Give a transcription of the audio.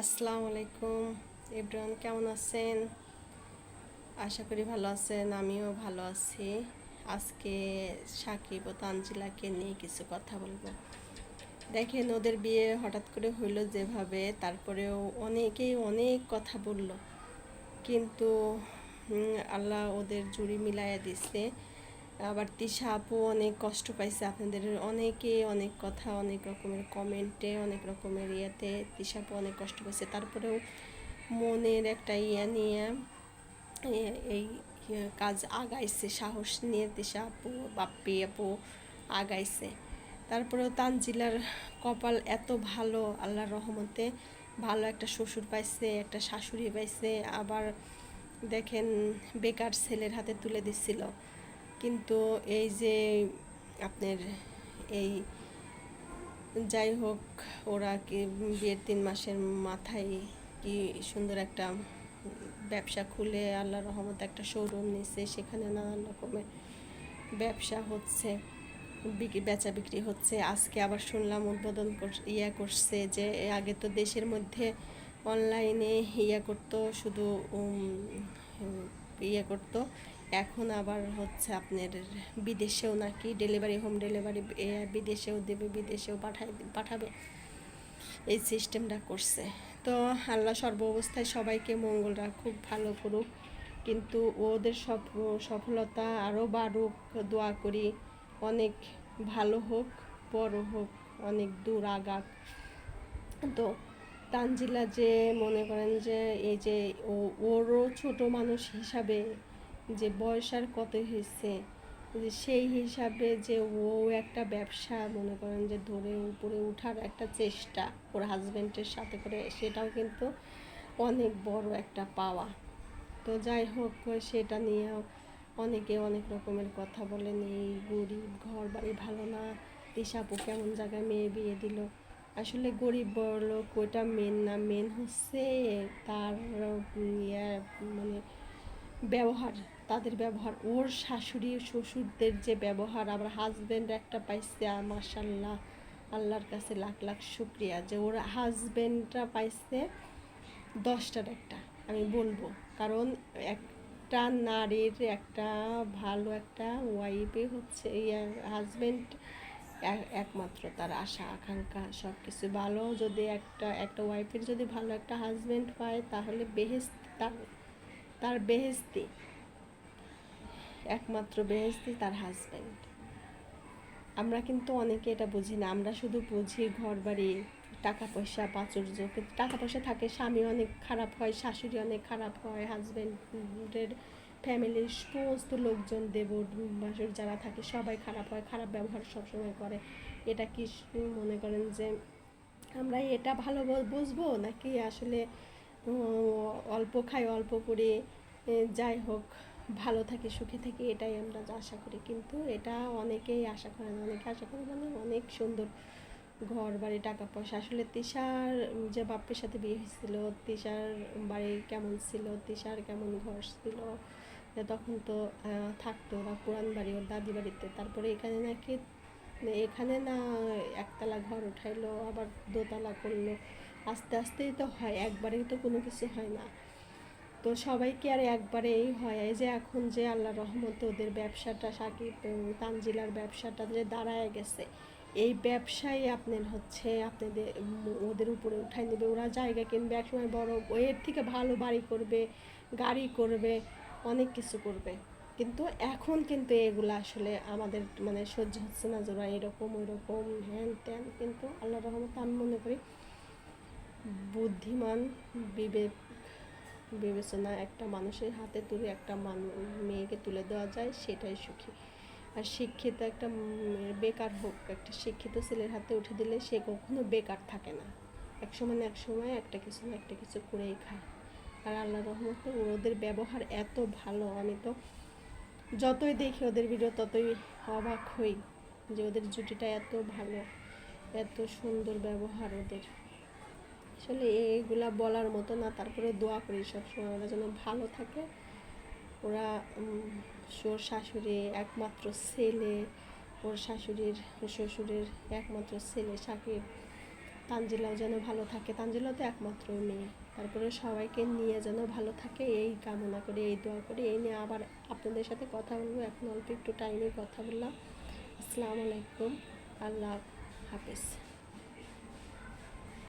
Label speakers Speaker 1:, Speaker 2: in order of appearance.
Speaker 1: আসসালামু আলাইকুম এভরিওয়ান, কেমন আছেন? আশা করি ভালো আছেন। আমিও ভালো আছি। আজকে সাকিব ও তানজিলাকে নিয়ে কিছু কথা বলবো। দেখেন, ওদের বিয়ে হঠাৎ করে হইলো যেভাবে, তারপরেও অনেকেই অনেক কথা বলল, কিন্তু আল্লাহ ওদের জুড়ি মিলাইয়া দিছে। আবার তিশা আপু অনেক কষ্ট পাইছে, আপনাদের অনেকে অনেক কথা, অনেক রকমের কমেন্টে, অনেক রকমের ইয়েতে তিশা আপু অনেক কষ্ট পাইছে। তারপরেও মনের একটা ইয়ে নিয়ে এই কাজ আগাইছে, সাহস নিয়ে তিশা আপু, বাপ্পি আপু আগাইছে। তারপরেও তানজিলার কপাল এত ভালো, আল্লাহর রহমতে ভালো একটা শ্বশুর পাইছে, একটা শাশুড়ি পাইছে। আবার দেখেন, বেকার ছেলের হাতে তুলে দিচ্ছিল, কিন্তু এই যে আপনার এই যাই হোক, ওরা কি বিয়ের 3 মাসের মাথায় কি সুন্দর একটা ব্যবসা খুলে আল্লাহর রহমতে একটা শোরুম নিছে, সেখানে নানান রকমের ব্যবসা হচ্ছে, বেচা বিক্রি হচ্ছে। আজকে আবার শুনলাম উদ্বোধন করছে, যে আগে তো দেশের মধ্যে অনলাইনে করতো, শুধু করতো, এখন আবার হচ্ছে আপনার বিদেশেও নাকি ডেলিভারি, হোম ডেলিভারি বিদেশেও দেবে, বিদেশেও পাঠাবে, এই সিস্টেমটা করছে। তো আল্লাহ সর্ব অবস্থায় সবাইকে মঙ্গল রাখুক, ভালো করুক, কিন্তু ওদের সফলতা আরও বাড়ুক, দোয়া করি। অনেক ভালো হোক, বড় হোক, অনেক দূর আগাক। তো তানজিলা যে মনে করেন যে এই যে ওরও ছোট মানুষ হিসাবে, যে বয়স আর কত হয়েছে, যে সেই হিসাবে যে ও একটা ব্যবসা মনে করেন যে ধরে উপরে উঠার একটা চেষ্টা ওর হাজব্যান্ডের সাথে করে, সেটাও কিন্তু অনেক বড় একটা পাওয়া। তো যাই হোক, সেটা নিয়েও অনেকে অনেক রকমের কথা বলেন, এই গরিব, ঘর বাড়ি ভালো না, দিশাপু কেমন জায়গায় মেয়ে বিয়ে দিল। আসলে গরিব বড়লোক ওইটা মেন না, মেন হচ্ছে তার ইয়ে, মানে ব্যবহার, তাদের ব্যবহার, ওর শাশুড়ি শ্বশুরদের যে ব্যবহার। আবার হাজব্যান্ড একটা পাইছে, মাশাল্লাহ, আল্লাহর কাছে লাখ লাখ শুক্রিয়া যে ওর হাজব্যান্ডটা পাইছে 10টার একটা, আমি বলবো। কারণ একটা নারীর একটা ভালো একটা ওয়াইফে হচ্ছে হাজব্যান্ড একমাত্র তার আশা আকাঙ্ক্ষা, সব কিছু ভালো। যদি একটা ওয়াইফের যদি ভালো একটা হাজব্যান্ড পায়, তাহলে বেহেস্তি, তার বেহেস্তি, একমাত্র বেহেস্তি তার হাজব্যান্ড। আমরা কিন্তু অনেকে এটা বুঝি না, আমরা শুধু বুঝি ঘর বাড়ি, টাকা পয়সা, প্রাচুর্য। কিন্তু টাকা পয়সা থাকে, স্বামী অনেক খারাপ হয়, শাশুড়ি অনেক খারাপ হয়, হাজব্যান্ডের ফ্যামিলির সমস্ত লোকজন, দেবর বাসুর যারা থাকে সবাই খারাপ হয়, খারাপ ব্যবহার সবসময় করে। এটা কি মনে করেন যে আমরা এটা ভালো বুঝবো, নাকি আসলে অল্প খাই অল্প পরে যাই হোক ভালো থাকি সুখে থাকি, এটাই আমরা আশা করি। কিন্তু এটা অনেকেই আশা করে না, অনেকে আশা করে মানে অনেক সুন্দর ঘর বাড়ি, টাকা পয়সা। আসলে তিশার যে বাপ্পের সাথে বিয়ে হয়েছিল, তিশার বাড়ি কেমন ছিল, তিশার কেমন ঘর ছিল, তখন তো থাকতো ওরা পুরান বাড়ি, ওর দাদি বাড়িতে। তারপরে এখানে নাকি, এখানে না একতলা ঘর উঠাইলো, আবার দোতলা করলো। আস্তে আস্তেই তো হয়, একবারেই তো কোনো কিছু হয় না। তো সবাইকে আর একবারেই হয়। এই যে এখন যে আল্লাহ রহমতে ওদের ব্যবসাটা, সাকিব তানজিলার ব্যবসাটা যে দাঁড়ায় গেছে, এই ব্যবসায় আপনার হচ্ছে আপনাদের ওদের উপরে উঠাই নেবে। ওরা জায়গা কিনবে, একসময় বড় এর থেকে ভালো বাড়ি করবে, গাড়ি করবে, অনেক কিছু করবে। কিন্তু এখন কিন্তু এগুলো আসলে আমাদের মানে সহ্য হচ্ছে না, যে ওরা এরকম ওই রকম হ্যান ত্যান। কিন্তু আল্লাহ রহমতে আমি মনে করি বুদ্ধিমান, বিবেক বিবেচনা একটা মানুষের হাতে তুলে একটা মেয়েকে তুলে দেওয়া যায়, সেটাই সুখী। আর শিক্ষিত একটা বেকার হোক, একটা শিক্ষিত ছেলের হাতে উঠে দিলে সে কখনো বেকার থাকে না, এক সময় না এক সময় একটা কিছু না একটা কিছু করেই খায়। আর আল্লাহ রহমতে ওদের ব্যবহার এত ভালো, আমি তো যতই দেখি ওদের ভিডিও ততই অবাক হই যে ওদের জুটিটা এত ভালো, এত সুন্দর ব্যবহার ওদের। আসলে এইগুলা বলার মতো না। তারপরে দোয়া করি সবসময় ওরা যেন ভালো থাকে। ওরা ওর শাশুড়ি একমাত্র ছেলে, ওর শাশুড়ির শ্বশুরের একমাত্র ছেলে সাকিব, তানজিলাও যেন ভালো থাকে, তানজিলাও তো একমাত্র মেয়ে, তারপরে সবাইকে নিয়ে যেন ভালো থাকে এই কামনা করি, এই দোয়া করি। এই নিয়ে আবার আপনাদের সাথে কথা বলবো, এখন অল্প একটু টাইমে কথা বললাম। আসসালামু আলাইকুম, আল্লাহ হাফেজ।